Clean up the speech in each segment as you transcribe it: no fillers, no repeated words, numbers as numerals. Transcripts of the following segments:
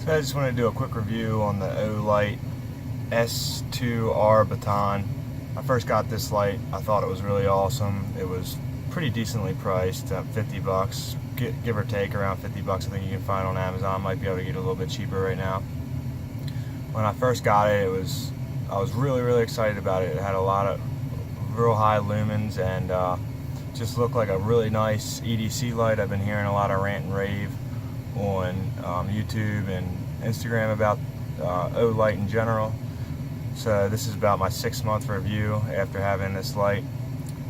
So I just want to do a quick review on the Olight S2R Baton. I first got this light. I thought it was really awesome. It was pretty decently priced, $50, give or take around $50. I think you can find on Amazon. Might be able to get it a little bit cheaper right now. When I first got it, I was really excited about it. It had a lot of real high lumens and just looked like a really nice EDC light. I've been hearing a lot of rant and rave on YouTube and Instagram about Olight in general. So this is about my 6-month review after having this light,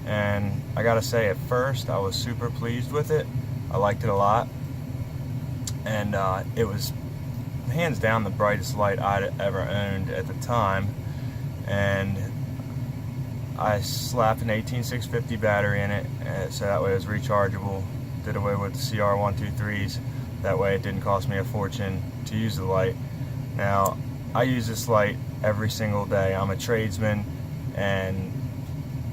and I gotta say, at first I was super pleased with it. I liked it a lot, and it was hands down the brightest light I'd ever owned at the time. And I slapped an 18650 battery in it, so that way it was rechargeable. Did away with the CR123s. That way it didn't cost me a fortune to use the light. Now, I use this light every single day. I'm a tradesman and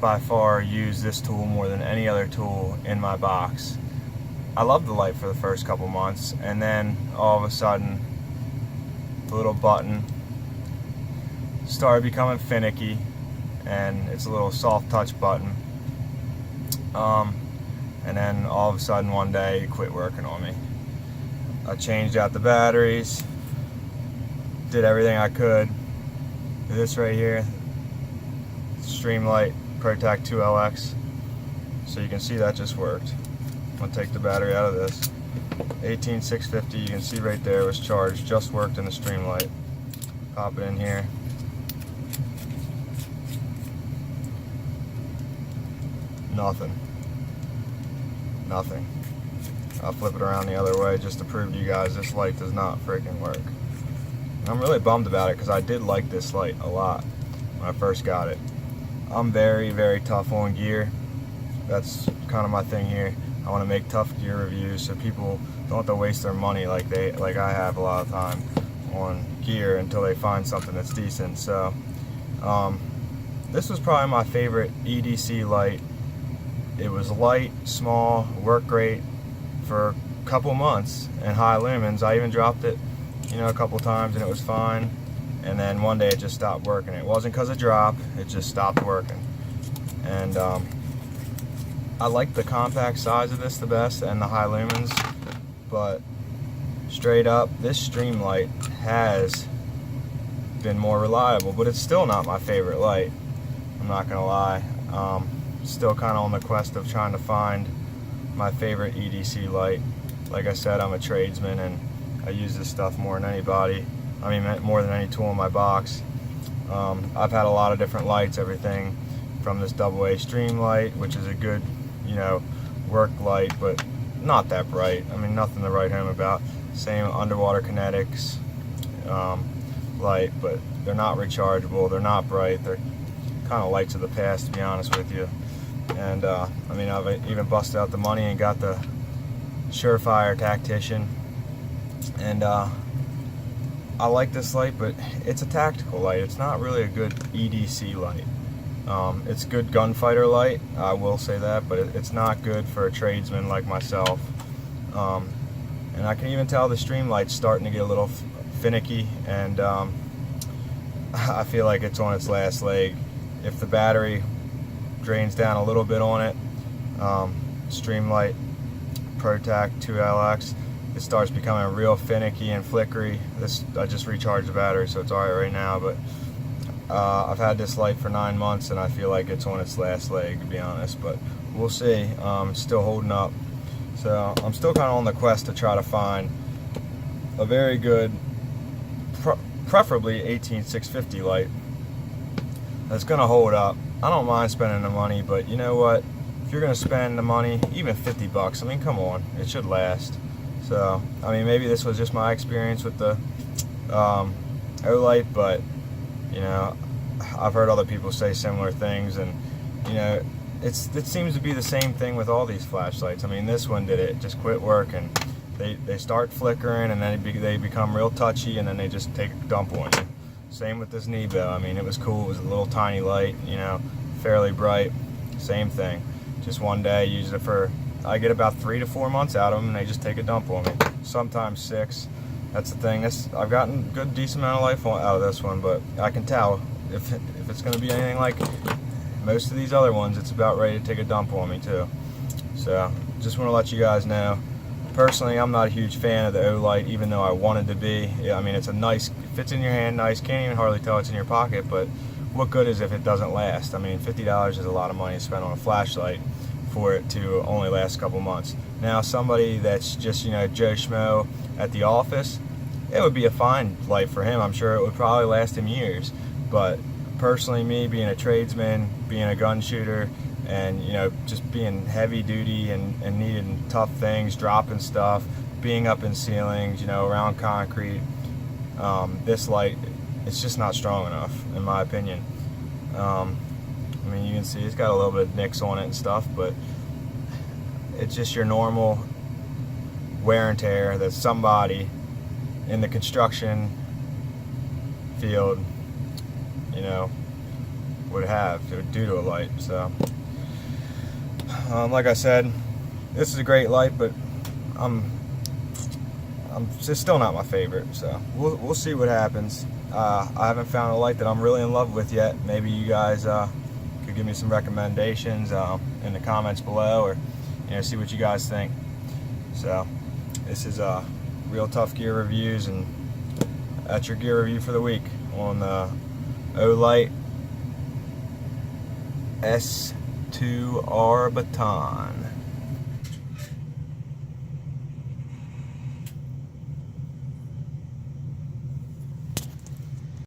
by far use this tool more than any other tool in my box. I loved the light for the first couple months, and then all of a sudden the little button started becoming finicky, and it's a little soft touch button. And then all of a sudden one day it quit working on me. I changed out the batteries, did everything I could. This right here, STREAMLIGHT ProTac 2LX. So you can see that just worked. I'm gonna take the battery out of this. 18650, you can see right there, was charged, just worked in the STREAMLIGHT. Pop it in here. Nothing. I'll flip it around the other way just to prove to you guys this light does not freaking work. I'm really bummed about it because I did like this light a lot when I first got it. I'm very tough on gear. That's kind of my thing here. I want to make tough gear reviews so people don't have to waste their money like I have a lot of time on gear until they find something that's decent. So this was probably my favorite EDC light. It was light, small, worked great for a couple months, and high lumens. I even dropped it, a couple times, and it was fine. And then one day it just stopped working. It wasn't because of drop, it just stopped working. And I like the compact size of this the best and the high lumens, but straight up, this STREAMLIGHT has been more reliable, but it's still not my favorite light. I'm not gonna lie. Still kind of on the quest of trying to find my favorite EDC light. Like I said, I'm a tradesman and I use this stuff more than anybody. I mean, more than any tool in my box. I've had a lot of different lights, everything from this AA STREAMLIGHT, which is a good, work light, but not that bright. I mean, nothing to write home about. Same underwater kinetics light, but they're not rechargeable, they're not bright, they're kind of lights of the past, to be honest with you. And I mean, I've even busted out the money and got the SUREFIRE Tactician, and I like this light, but it's a tactical light. It's not really a good EDC light. It's good gunfighter light, I will say that, but it's not good for a tradesman like myself. And I can even tell the STREAMLIGHT's starting to get a little finicky, and I feel like it's on its last leg. If the battery drains down a little bit on it, STREAMLIGHT ProTac 2LX, it starts becoming real finicky and flickery. I just recharged the battery, so it's alright right now, but I've had this light for 9 months and I feel like it's on its last leg, to be honest, but we'll see. It's still holding up. So I'm still kind of on the quest to try to find a very good, preferably 18650 light that's going to hold up. I don't mind spending the money, but you know what? If you're going to spend the money, even $50, I mean, come on, it should last. So, I mean, maybe this was just my experience with the Olight, but, I've heard other people say similar things, and, it seems to be the same thing with all these flashlights. I mean, this one did it, just quit working. They start flickering, and then they become real touchy, and then they just take a dump on you. Same with this Nebo. I mean, it was cool. It was a little tiny light, fairly bright. Same thing. Just one day, I get about 3 to 4 months out of them, and they just take a dump on me. Sometimes 6. That's the thing. I've gotten a good decent amount of life out of this one, but I can tell if it's going to be anything like most of these other ones, it's about ready to take a dump on me too. So just want to let you guys know. Personally, I'm not a huge fan of the Olight, even though I wanted to be. Yeah, I mean, it's a nice, fits in your hand nice, can't even hardly tell it's in your pocket, but what good is if it doesn't last? I mean, $50 is a lot of money to spend on a flashlight for it to only last a couple months. Now, somebody that's just, you know, Joe Schmo at the office, it would be a fine light for him. I'm sure it would probably last him years. But personally, me being a tradesman, being a gun shooter, and, you know, just being heavy duty and needing tough things, dropping stuff, being up in ceilings, you know, around concrete, this light, it's just not strong enough, in my opinion. I mean, you can see it's got a little bit of nicks on it and stuff, but it's just your normal wear and tear that somebody in the construction field, you know, would have due to a light. So, like I said, this is a great light, but it's still not my favorite. So we'll see what happens. I haven't found a light that I'm really in love with yet. Maybe you guys could give me some recommendations in the comments below, or, you know, see what you guys think. So this is Real Tough Gear Reviews, and that's your gear review for the week on the Olight S2R Baton.